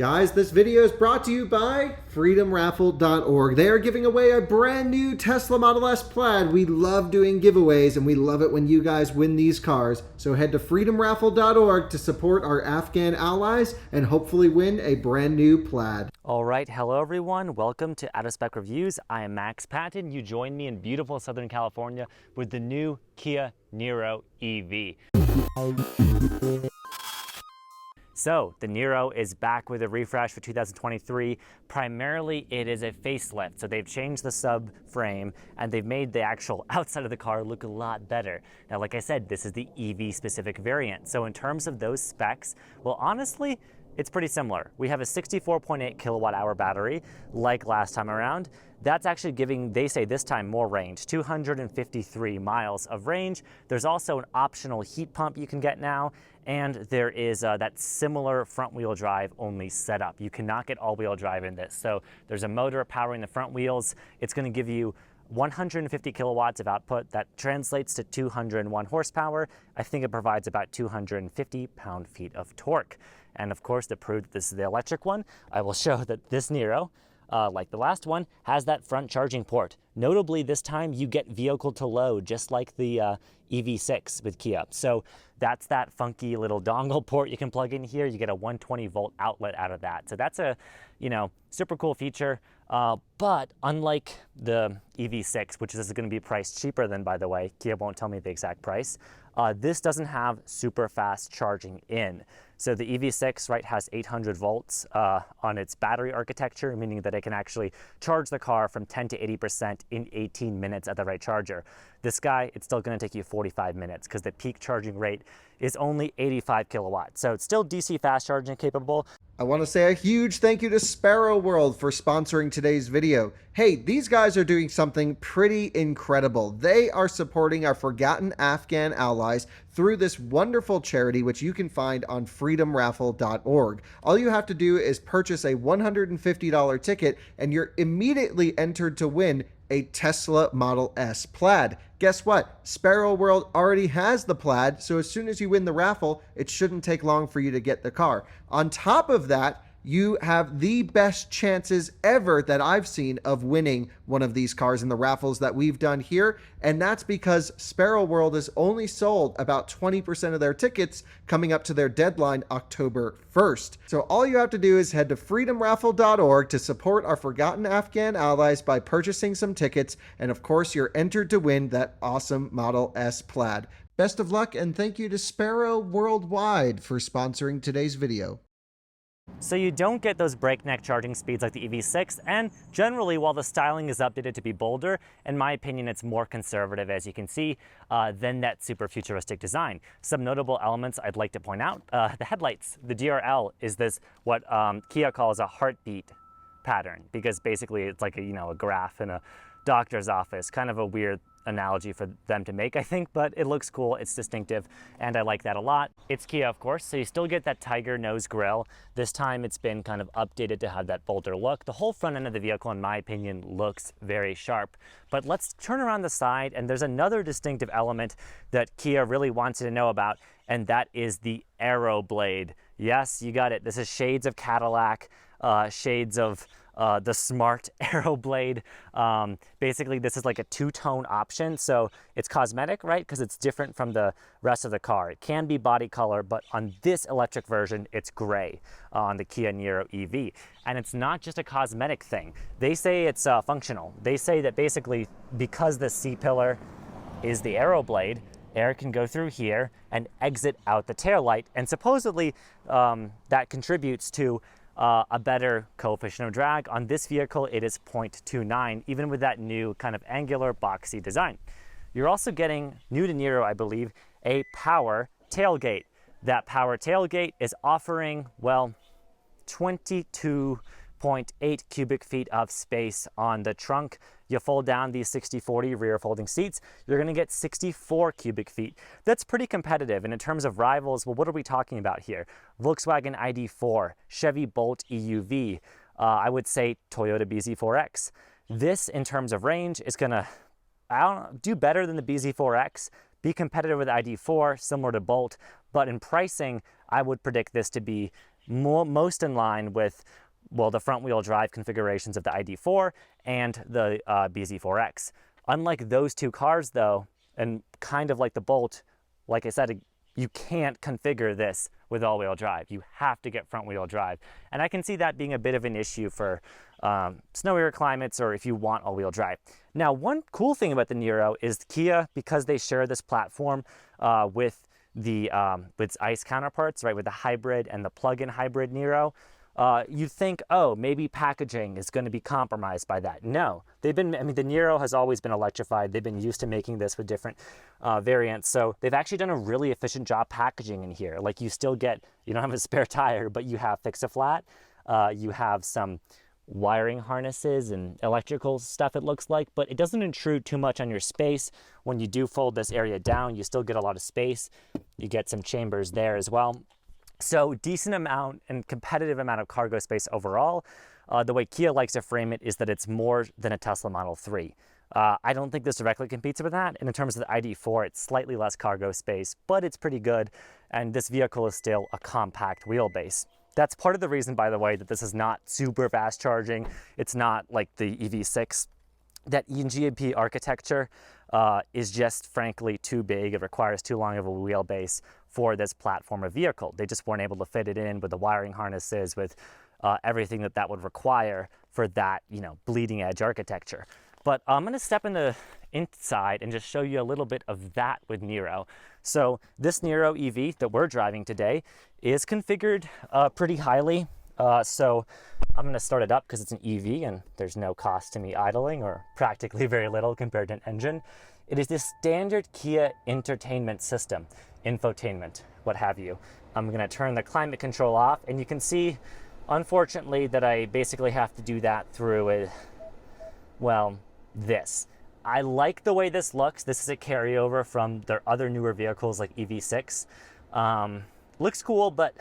Guys, this video is brought to you by freedomraffle.org. They are giving away a brand new Tesla Model S Plaid. We love doing giveaways and we love it when you guys win these cars. So head to freedomraffle.org to support our Afghan allies and hopefully win a brand new Plaid. All right, hello everyone. Welcome to Out of Spec Reviews. I am Max Patton. You join me in beautiful Southern California with the new Kia Niro EV. So, the Niro is back with a refresh for 2023. Primarily, it is a facelift. So they've changed the subframe and they've made the actual outside of the car look a lot better. Now, like I said, this is the EV specific variant. So in terms of those specs, well, honestly, it's pretty similar. We have a 64.8 kilowatt hour battery, like last time around. That's actually giving, they say this time, more range, 253 miles of range. There's also an optional heat pump you can get now, and there is that similar front wheel drive only setup. You cannot get all wheel drive in this. So there's a motor powering the front wheels. It's gonna give you 150 kilowatts of output. That translates to 201 horsepower. I think it provides about 250 pound-feet of torque. And of course, to prove that this is the electric one, I will show that this Niro, like the last one, has that front charging port. Notably, this time you get vehicle to load, just like the EV6 with Kia. So that's that funky little dongle port you can plug in here. You get a 120 volt outlet out of that. So that's a, super cool feature. But unlike the EV6, which is going to be priced cheaper than, by the way, Kia won't tell me the exact price, this doesn't have super fast charging in. So the EV6, right, has 800 volts on its battery architecture, meaning that it can actually charge the car from 10 to 80% in 18 minutes at the right charger. This guy, it's still going to take you 45 minutes because the peak charging rate is only 85 kilowatts. So it's still DC fast charging capable. I want to say a huge thank you to Sparrow World for sponsoring today's video. Hey, these guys are doing something pretty incredible. They are supporting our forgotten Afghan allies through this wonderful charity, which you can find on freedomraffle.org. All you have to do is purchase a $150 ticket and you're immediately entered to win a Tesla Model S Plaid. Guess what? Sparrow World already has the Plaid, so as soon as you win the raffle, it shouldn't take long for you to get the car. On top of that, you have the best chances ever that I've seen of winning one of these cars in the raffles that we've done here. And that's because Sparrow World has only sold about 20% of their tickets coming up to their deadline October 1st. So all you have to do is head to freedomraffle.org to support our forgotten Afghan allies by purchasing some tickets. And of course, you're entered to win that awesome Model S Plaid. Best of luck and thank you to Sparrow Worldwide for sponsoring today's video. So you don't get those breakneck charging speeds like the EV6, and generally, while the styling is updated to be bolder, in my opinion, it's more conservative, as you can see, than that super futuristic design. Some notable elements I'd like to point out, the headlights. The DRL is this, what Kia calls a heartbeat pattern, because basically it's like a graph in a doctor's office, kind of a weird analogy for them to make, I think, but it looks cool, it's distinctive, and I like that a lot. It's Kia, of course, so you still get that tiger nose grille. This time it's been kind of updated to have that bolder look. The whole front end of the vehicle, in my opinion, looks very sharp. But let's turn around the side, and there's another distinctive element that Kia really wants you to know about, and that is the aero blade. Yes, you got it. This is shades of Cadillac, shades of the smart aero blade. Basically, this is like a two-tone option, so it's cosmetic, right? Because it's different from the rest of the car. It can be body color, but on this electric version, it's gray on the Kia Niro EV. And it's not just a cosmetic thing. They say it's functional. They say that basically, because the C-pillar is the aero blade, air can go through here and exit out the taillight, and supposedly that contributes to a better coefficient of drag. On this vehicle, it is 0.29, even with that new kind of angular boxy design. You're also getting, new to Niro, I believe, a power tailgate. That power tailgate is offering, well, 22.8 cubic feet of space on the trunk. You fold down these 60/40 rear folding seats, you're gonna get 64 cubic feet. That's pretty competitive. And in terms of rivals, well, what are we talking about here? Volkswagen ID4, Chevy Bolt EUV, I would say Toyota BZ4X. This, in terms of range, is gonna do better than the BZ4X, be competitive with ID4, similar to Bolt, but in pricing, I would predict this to be most in line with, well, the front wheel drive configurations of the ID4 and the BZ4X. Unlike those two cars though, and kind of like the Bolt, like I said, you can't configure this with all-wheel drive. You have to get front-wheel drive. And I can see that being a bit of an issue for snowier climates or if you want all-wheel drive. Now, one cool thing about the Niro is Kia, because they share this platform with its ICE counterparts, right, with the hybrid and the plug-in hybrid Niro, you think, oh, maybe packaging is going to be compromised by that. No, the Niro has always been electrified. They've been used to making this with different variants. So they've actually done a really efficient job packaging in here. Like you still get, you don't have a spare tire, but you have fix-a-flat. You have some wiring harnesses and electrical stuff, it looks like, but it doesn't intrude too much on your space. When you do fold this area down, you still get a lot of space. You get some chambers there as well. So decent amount and competitive amount of cargo space overall. The way Kia likes to frame it is that it's more than a Tesla Model 3. I don't think this directly competes with that. And in terms of the ID4, it's slightly less cargo space, but it's pretty good. And this vehicle is still a compact wheelbase. That's part of the reason, by the way, that this is not super fast charging. It's not like the EV6. That ENGP architecture is just frankly too big. It requires too long of a wheelbase for this platform of vehicle. They just weren't able to fit it in with the wiring harnesses, with everything that would require for that, bleeding edge architecture. But I'm gonna step in the inside and just show you a little bit of that with Niro. So this Niro EV that we're driving today is configured pretty highly. So I'm going to start it up because it's an EV and there's no cost to me idling, or practically very little compared to an engine. It is the standard Kia entertainment system, infotainment, what have you. I'm going to turn the climate control off, and you can see, unfortunately, that I basically have to do that through this. I like the way this looks. This is a carryover from their other newer vehicles like EV6. Looks cool, but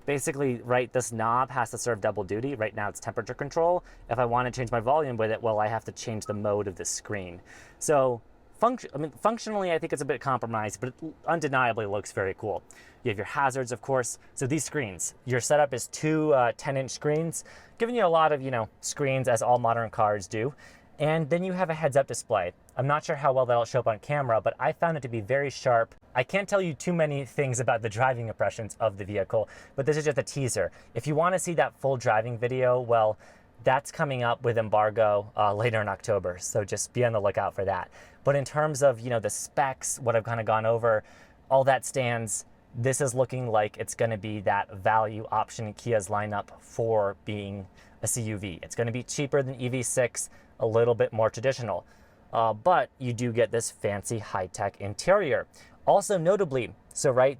basically, right, this knob has to serve double duty. Right now it's temperature control. If I want to change my volume with it, well, I have to change the mode of the screen. So functionally, I think it's a bit compromised, but it undeniably looks very cool. You have your hazards, of course. So these screens, your setup is two 10-inch screens, giving you a lot of, screens, as all modern cars do. And then you have a heads-up display. I'm not sure how well that'll show up on camera, but I found it to be very sharp. I can't tell you too many things about the driving impressions of the vehicle, but this is just a teaser. If you want to see that full driving video, well, that's coming up with embargo later in October, so just be on the lookout for that. But in terms of, the specs, what I've kind of gone over, all that stands. This is looking like it's going to be that value option in Kia's lineup for being a CUV. It's going to be cheaper than EV6, a little bit more traditional, but you do get this fancy high-tech interior. Also notably,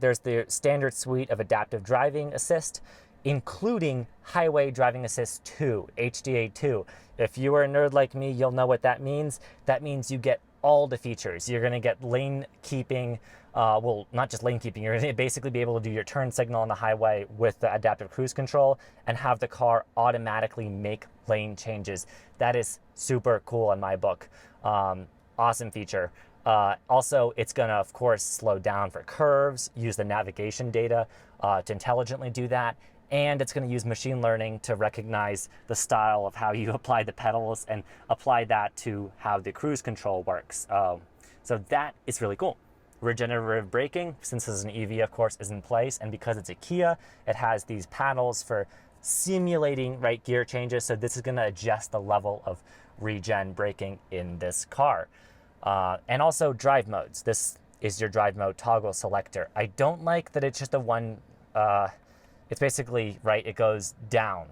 there's the standard suite of adaptive driving assist, including Highway Driving Assist 2, HDA2. If you are a nerd like me, you'll know what that means. That means you get all the features. You're going to get lane keeping, not just lane keeping, you're going to basically be able to do your turn signal on the highway with the adaptive cruise control and have the car automatically make lane changes. That is super cool in my book. Awesome feature. Also, it's going to, of course, slow down for curves, use the navigation data to intelligently do that, and it's going to use machine learning to recognize the style of how you apply the pedals and apply that to how the cruise control works. So that is really cool. Regenerative braking, since this is an EV, of course, is in place, and because it's a Kia, it has these paddles for simulating right gear changes, so this is going to adjust the level of regen braking in this car. And also drive modes. This is your drive mode toggle selector. I don't like that it's just a one, it's basically, it goes down.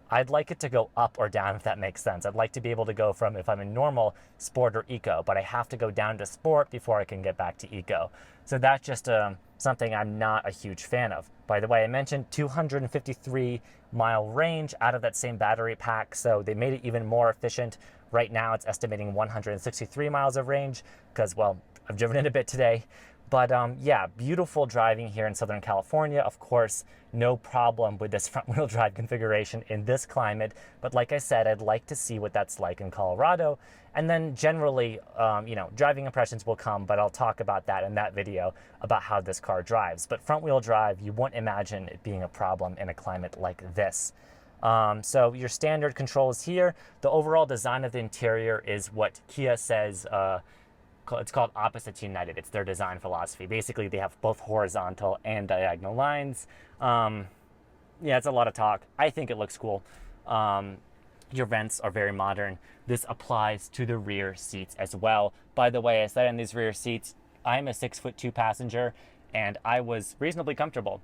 I'd like it to go up or down, if that makes sense. I'd like to be able to go from, if I'm in normal, sport, or eco, but I have to go down to sport before I can get back to eco. So that's just something I'm not a huge fan of. By the way, I mentioned 253-mile range out of that same battery pack, so they made it even more efficient. Right now, it's estimating 163 miles of range because, well, I've driven it a bit today, But yeah, beautiful driving here in Southern California. Of course, no problem with this front wheel drive configuration in this climate. But like I said, I'd like to see what that's like in Colorado. And then generally, you know, driving impressions will come, but I'll talk about that in that video about how this car drives. But front wheel drive, you won't imagine it being a problem in a climate like this. So your standard controls here. The overall design of the interior is what Kia says, it's called Opposites United. It's their design philosophy. Basically, they have both horizontal and diagonal lines. Yeah, it's a lot of talk. I think it looks cool. Your vents are very modern. This applies to the rear seats as well. By the way, I sat in these rear seats. I'm a 6'2" passenger, and I was reasonably comfortable,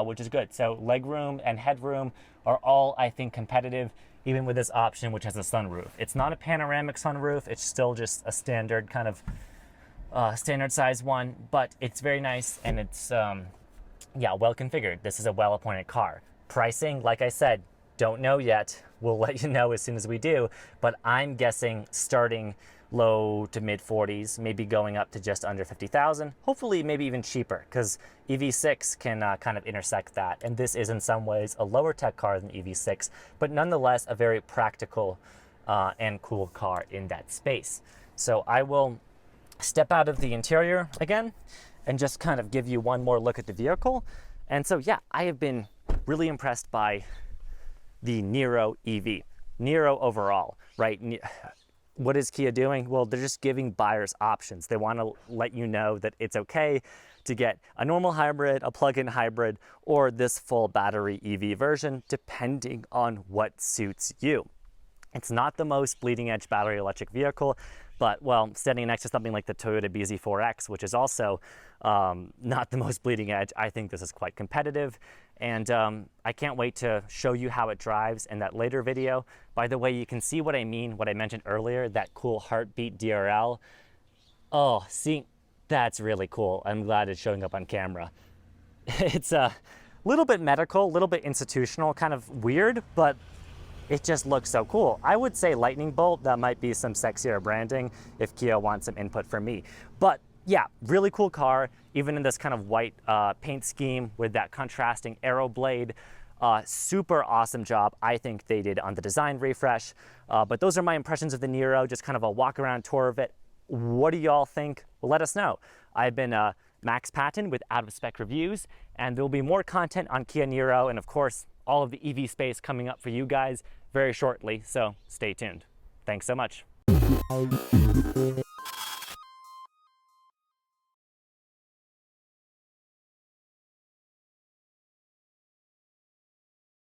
which is good. So legroom and headroom are all, I think, competitive, even with this option, which has a sunroof. It's not a panoramic sunroof. It's still just a standard kind of standard size one, but it's very nice, and it's yeah, well configured. This is a well appointed car. Pricing, like I said, don't know yet. We'll let you know as soon as we do, but I'm guessing starting low to mid 40s, maybe going up to just under 50,000. Hopefully maybe even cheaper, because EV6 can kind of intersect that. And this is in some ways a lower tech car than EV6, but nonetheless a very practical and cool car in that space. So I will step out of the interior again and just kind of give you one more look at the vehicle. And so yeah, I have been really impressed by the Niro EV. Niro overall, right? What is Kia doing? Well, they're just giving buyers options. They want to let you know that it's okay to get a normal hybrid, a plug-in hybrid, or this full battery EV version, depending on what suits you. It's not the most bleeding edge battery electric vehicle, but well, standing next to something like the Toyota BZ4X, which is also not the most bleeding edge, I think this is quite competitive. And I can't wait to show you how it drives in that later video. By the way, you can see what I mean, what I mentioned earlier, that cool heartbeat DRL. Oh, see, that's really cool. I'm glad it's showing up on camera. It's a little bit medical, a little bit institutional, kind of weird, but it just looks so cool. I would say lightning bolt, that might be some sexier branding if Kia wants some input from me. But yeah, really cool car, even in this kind of white paint scheme with that contrasting arrow blade. Super awesome job, I think they did on the design refresh. But those are my impressions of the Niro, just kind of a walk around tour of it. What do y'all think? Well, let us know. I've been Max Patton with Out of Spec Reviews, and there will be more content on Kia Niro, and of course, all of the EV space coming up for you guys very shortly, so stay tuned. Thanks so much.